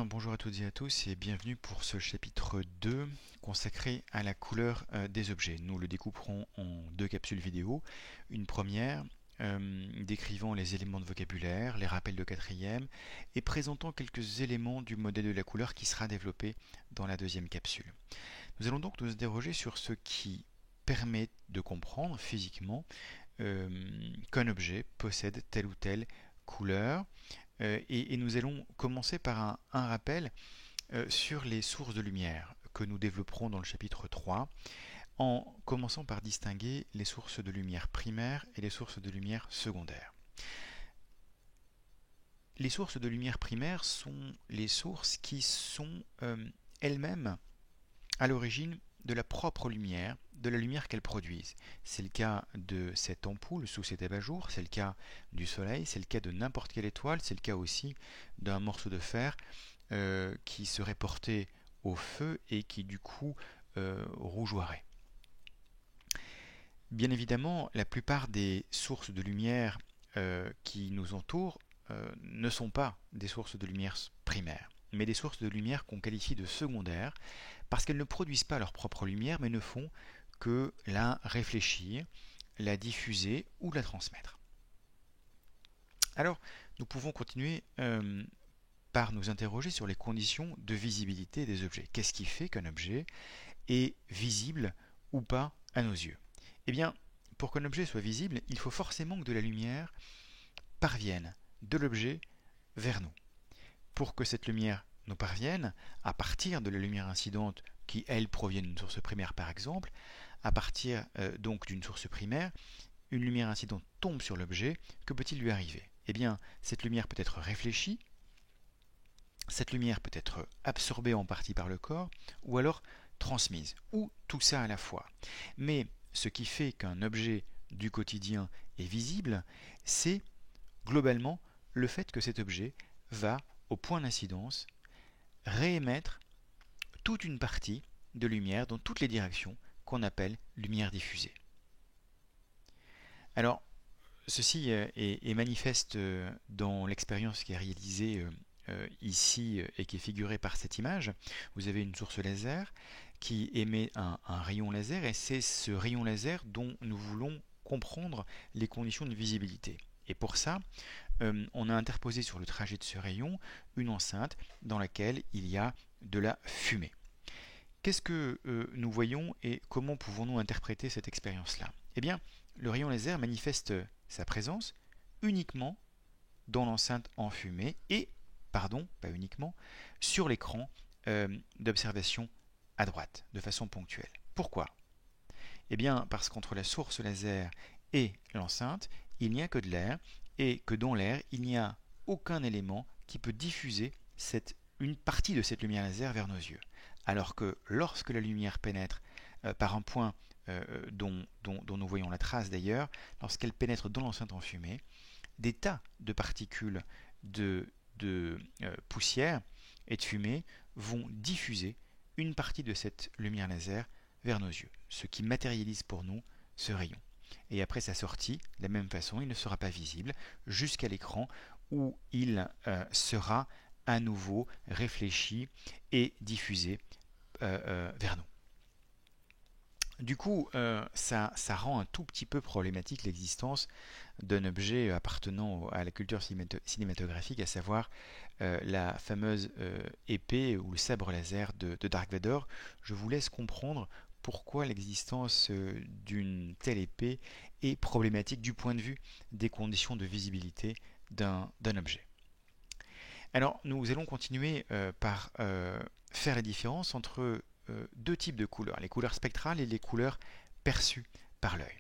bien, bonjour à toutes et à tous et bienvenue pour ce chapitre 2 consacré à la couleur des objets. Nous le découperons en deux capsules vidéo. Une première décrivant les éléments de vocabulaire, les rappels de quatrième et présentant quelques éléments du modèle de la couleur qui sera développé dans la deuxième capsule. Nous allons donc nous interroger sur ce qui permet de comprendre physiquement qu'un objet possède telle ou telle couleur. Et nous allons commencer par un rappel sur les sources de lumière que nous développerons dans le chapitre 3, en commençant par distinguer les sources de lumière primaires et les sources de lumière secondaires. Les sources de lumière primaire sont les sources qui sont elles-mêmes à l'origine de la propre lumière, de la lumière qu'elles produisent. C'est le cas de cette ampoule sous cet abat-jour, c'est le cas du soleil, c'est le cas de n'importe quelle étoile, c'est le cas aussi d'un morceau de fer qui serait porté au feu et qui du coup rougeoirait. Bien évidemment, la plupart des sources de lumière qui nous entourent ne sont pas des sources de lumière primaires, mais des sources de lumière qu'on qualifie de secondaires, parce qu'elles ne produisent pas leur propre lumière, mais ne font que la réfléchir, la diffuser ou la transmettre. Alors, nous pouvons continuer par nous interroger sur les conditions de visibilité des objets. Qu'est-ce qui fait qu'un objet est visible ou pas à nos yeux? Eh bien, pour qu'un objet soit visible, il faut forcément que de la lumière parvienne de l'objet vers nous. Pour que cette lumière nous parvienne, à partir de la lumière incidente qui, elle, provient d'une source primaire par exemple, à partir donc d'une source primaire, une lumière incidente tombe sur l'objet, que peut-il lui arriver? Eh bien, cette lumière peut être réfléchie, cette lumière peut être absorbée en partie par le corps, ou alors transmise, ou tout ça à la fois. Mais ce qui fait qu'un objet du quotidien est visible, c'est globalement le fait que cet objet va, au point d'incidence, réémettre toute une partie de lumière dans toutes les directions qu'on appelle lumière diffusée. Alors, ceci est manifeste dans l'expérience qui est réalisée ici et qui est figurée par cette image. Vous avez une source laser qui émet un rayon laser et c'est ce rayon laser dont nous voulons comprendre les conditions de visibilité. Et pour ça, on a interposé sur le trajet de ce rayon une enceinte dans laquelle il y a de la fumée. Qu'est-ce que nous voyons et comment pouvons-nous interpréter cette expérience-là? Eh bien, le rayon laser manifeste sa présence uniquement dans l'enceinte enfumée et, pardon, pas uniquement, sur l'écran d'observation à droite, de façon ponctuelle. Pourquoi? Eh bien, parce qu'entre la source laser et l'enceinte, il n'y a que de l'air, et que dans l'air, il n'y a aucun élément qui peut diffuser une partie de cette lumière laser vers nos yeux. Alors que lorsque la lumière pénètre par un point dont nous voyons la trace d'ailleurs, lorsqu'elle pénètre dans l'enceinte enfumée, des tas de particules de poussière et de fumée vont diffuser une partie de cette lumière laser vers nos yeux, ce qui matérialise pour nous ce rayon. Et après sa sortie, de la même façon, il ne sera pas visible jusqu'à l'écran où il sera à nouveau réfléchi et diffusé vers nous. Du coup, ça rend un tout petit peu problématique l'existence d'un objet appartenant à la culture cinématographique, à savoir la fameuse épée ou le sabre laser de Dark Vador. Je vous laisse comprendre pourquoi l'existence d'une telle épée est problématique du point de vue des conditions de visibilité d'un objet. Alors, nous allons continuer par faire la différence entre deux types de couleurs, les couleurs spectrales et les couleurs perçues par l'œil.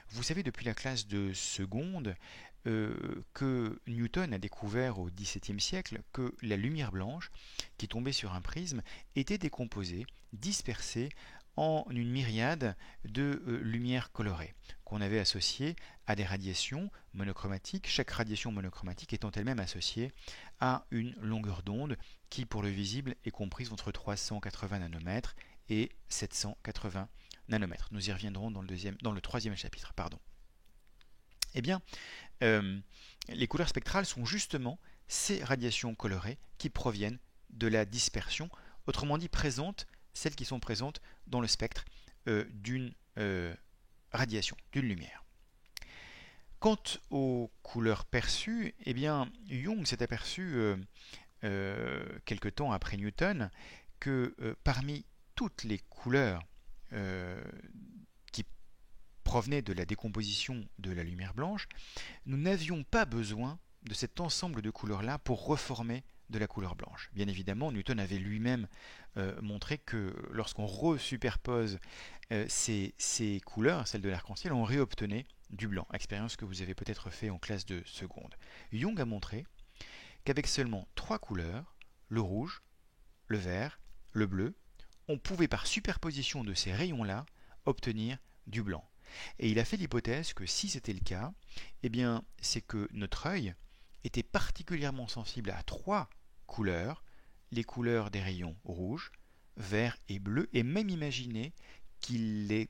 Vous savez depuis la classe de seconde que Newton a découvert au XVIIe siècle que la lumière blanche qui tombait sur un prisme était décomposée, dispersée en une myriade de lumières colorées qu'on avait associées à des radiations monochromatiques, chaque radiation monochromatique étant elle-même associée à une longueur d'onde qui pour le visible est comprise entre 380 nanomètres et 780 nanomètres. Nous y reviendrons dans le troisième chapitre. Eh bien, les couleurs spectrales sont justement ces radiations colorées qui proviennent de la dispersion, autrement dit présentes, celles qui sont présentes dans le spectre d'une radiation, d'une lumière. Quant aux couleurs perçues, eh bien, Young s'est aperçu quelque temps après Newton que parmi toutes les couleurs qui provenaient de la décomposition de la lumière blanche, nous n'avions pas besoin de cet ensemble de couleurs-là pour reformer de la couleur blanche. Bien évidemment, Newton avait lui-même montré que lorsqu'on resuperpose ces couleurs, celles de l'arc-en-ciel, on réobtenait du blanc, expérience que vous avez peut-être fait en classe de seconde. Young a montré qu'avec seulement 3 couleurs, le rouge, le vert, le bleu, on pouvait par superposition de ces rayons-là obtenir du blanc. Et il a fait l'hypothèse que si c'était le cas, eh bien, c'est que notre œil était particulièrement sensible à 3 couleurs, les couleurs des rayons rouge, vert et bleu, et même imaginer qu'il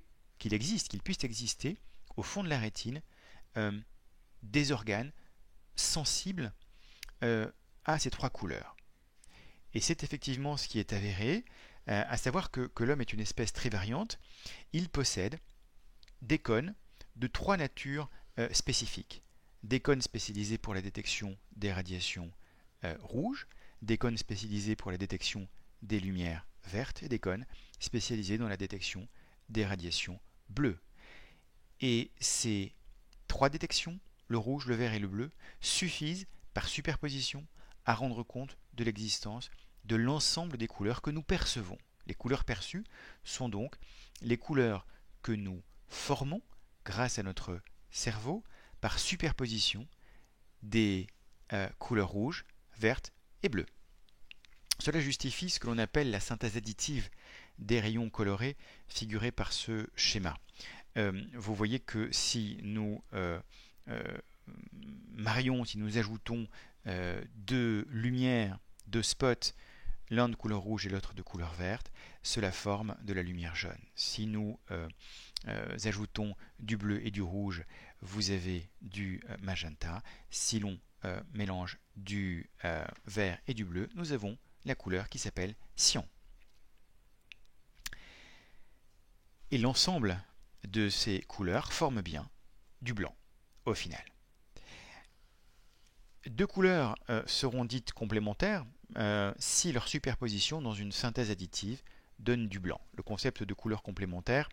puisse exister au fond de la rétine des organes sensibles à ces 3 couleurs. Et c'est effectivement ce qui est avéré, à savoir que l'homme est une espèce très variante. Il possède des cônes de 3 natures spécifiques. Des cônes spécialisés pour la détection des radiations rouges, des cônes spécialisés pour la détection des lumières vertes et des cônes spécialisés dans la détection des radiations bleues. Et ces 3 détections, le rouge, le vert et le bleu, suffisent par superposition à rendre compte de l'existence de l'ensemble des couleurs que nous percevons. Les couleurs perçues sont donc les couleurs que nous formons grâce à notre cerveau par superposition des couleurs rouges, vertes et bleues. Cela justifie ce que l'on appelle la synthèse additive des rayons colorés figurés par ce schéma. Vous voyez que si nous si nous ajoutons 2 lumières, 2 spots, l'un de couleur rouge et l'autre de couleur verte, cela forme de la lumière jaune. Si nous ajoutons du bleu et du rouge, vous avez du magenta. Si l'on mélange du vert et du bleu, nous avons la couleur qui s'appelle cyan. Et l'ensemble de ces couleurs forme bien du blanc au final. 2 couleurs seront dites complémentaires si leur superposition dans une synthèse additive donne du blanc. Le concept de couleur complémentaire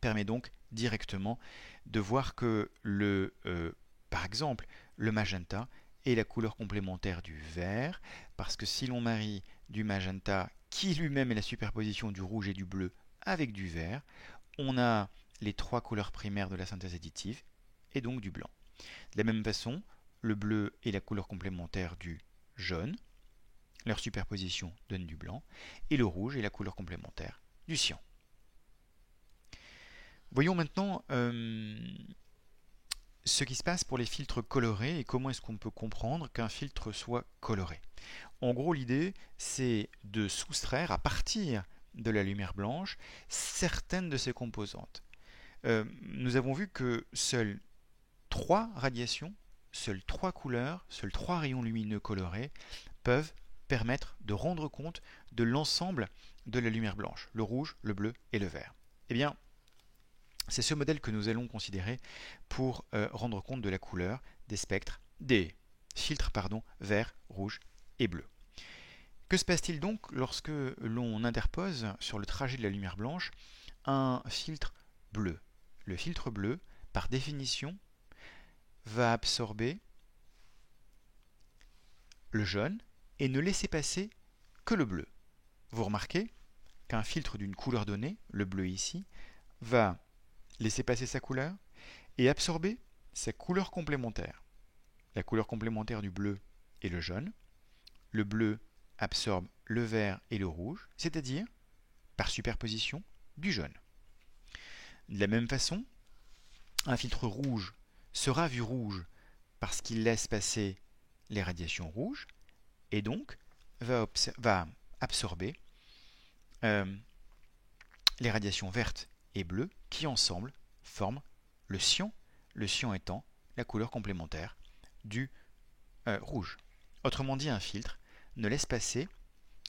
permet donc directement de voir que par exemple, le magenta est la couleur complémentaire du vert, parce que si l'on marie du magenta, qui lui-même est la superposition du rouge et du bleu avec du vert, on a les 3 couleurs primaires de la synthèse additive, et donc du blanc. De la même façon, le bleu est la couleur complémentaire du jaune, leur superposition donne du blanc, et le rouge est la couleur complémentaire du cyan. Voyons maintenant ce qui se passe pour les filtres colorés et comment est-ce qu'on peut comprendre qu'un filtre soit coloré. En gros, l'idée, c'est de soustraire à partir de la lumière blanche certaines de ses composantes. Nous avons vu que seules 3 radiations, seules 3 couleurs, seuls 3 rayons lumineux colorés peuvent permettre de rendre compte de l'ensemble de la lumière blanche, le rouge, le bleu et le vert. Eh bien, c'est ce modèle que nous allons considérer pour rendre compte de la couleur des spectres, des filtres vert, rouge et bleu. Que se passe-t-il donc lorsque l'on interpose sur le trajet de la lumière blanche un filtre bleu? Le filtre bleu, par définition, va absorber le jaune et ne laisser passer que le bleu. Vous remarquez qu'un filtre d'une couleur donnée, le bleu ici, va laisser passer sa couleur et absorber sa couleur complémentaire. La couleur complémentaire du bleu est le jaune. Le bleu absorbe le vert et le rouge, c'est-à-dire, par superposition, du jaune. De la même façon, un filtre rouge sera vu rouge parce qu'il laisse passer les radiations rouges et donc va absorber les radiations vertes et bleues qui ensemble forment le cyan étant la couleur complémentaire du rouge. Autrement dit, un filtre ne laisse passer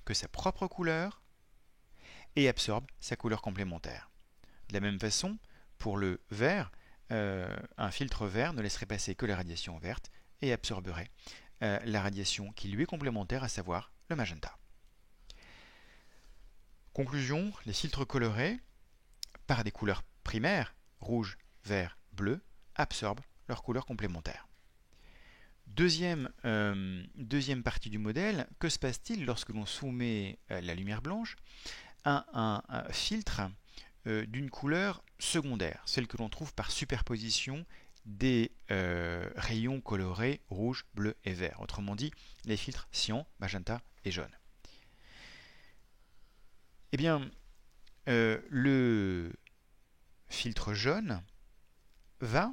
que sa propre couleur et absorbe sa couleur complémentaire. De la même façon, pour le vert, un filtre vert ne laisserait passer que la radiation verte et absorberait la radiation qui lui est complémentaire, à savoir le magenta. Conclusion, les filtres colorés, par des couleurs primaires, rouge, vert, bleu, absorbent leurs couleurs complémentaires. Deuxième partie du modèle, que se passe-t-il lorsque l'on soumet la lumière blanche à un filtre d'une couleur secondaire, celle que l'on trouve par superposition des rayons colorés rouge, bleu et vert, autrement dit les filtres cyan, magenta et jaune. Eh bien, le filtre jaune va,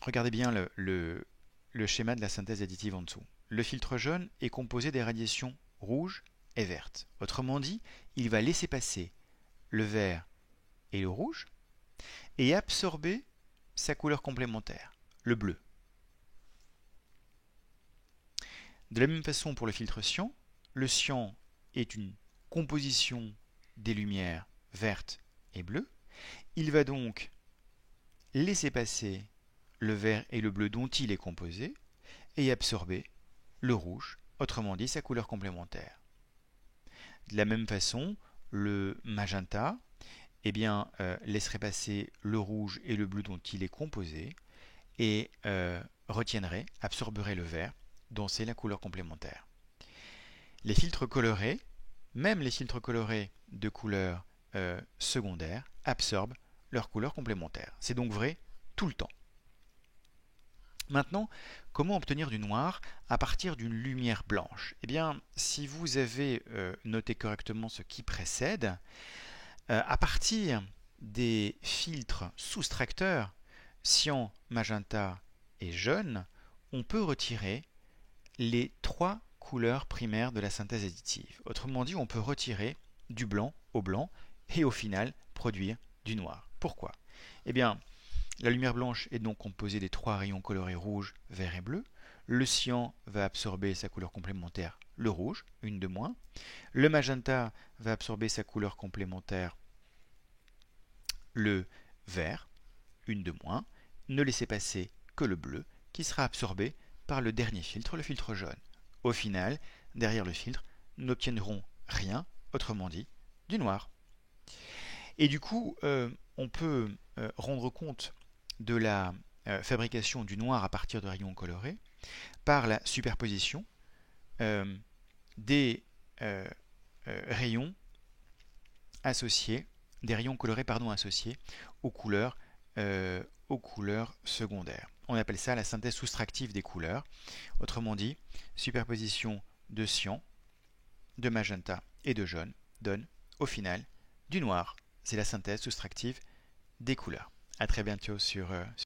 regardez bien le schéma de la synthèse additive en dessous. Le filtre jaune est composé des radiations rouges et vertes. Autrement dit, il va laisser passer le vert et le rouge et absorber sa couleur complémentaire, le bleu. De la même façon pour le filtre cyan, le cyan est une composition des lumières vertes et bleues. Il va donc laisser passer le vert et le bleu dont il est composé et absorber le rouge, autrement dit sa couleur complémentaire. De la même façon, le magenta laisserait passer le rouge et le bleu dont il est composé et retiendrait, absorberait le vert dont c'est la couleur complémentaire. Les filtres colorés, même les filtres colorés de couleur secondaire, absorbent leur couleur complémentaire. C'est donc vrai tout le temps. Maintenant, comment obtenir du noir à partir d'une lumière blanche? Eh bien, si vous avez noté correctement ce qui précède, à partir des filtres soustracteurs, cyan, magenta et jaune, on peut retirer les trois couleurs primaires de la synthèse additive. Autrement dit, on peut retirer du blanc au blanc et au final produire du noir. Pourquoi? Eh bien, la lumière blanche est donc composée des trois rayons colorés rouge, vert et bleu. Le cyan va absorber sa couleur complémentaire, le rouge, une de moins. Le magenta va absorber sa couleur complémentaire, le vert, une de moins. Ne laissez passer que le bleu, qui sera absorbé par le dernier filtre, le filtre jaune. Au final, derrière le filtre, nous n'obtiendrons rien, autrement dit, du noir. Et du coup, on peut rendre compte de la fabrication du noir à partir de rayons colorés par la superposition des rayons associés, des rayons colorés associés aux couleurs secondaires. On appelle ça la synthèse soustractive des couleurs. Autrement dit, superposition de cyan, de magenta et de jaune donne au final du noir. C'est la synthèse soustractive des couleurs. A très bientôt sur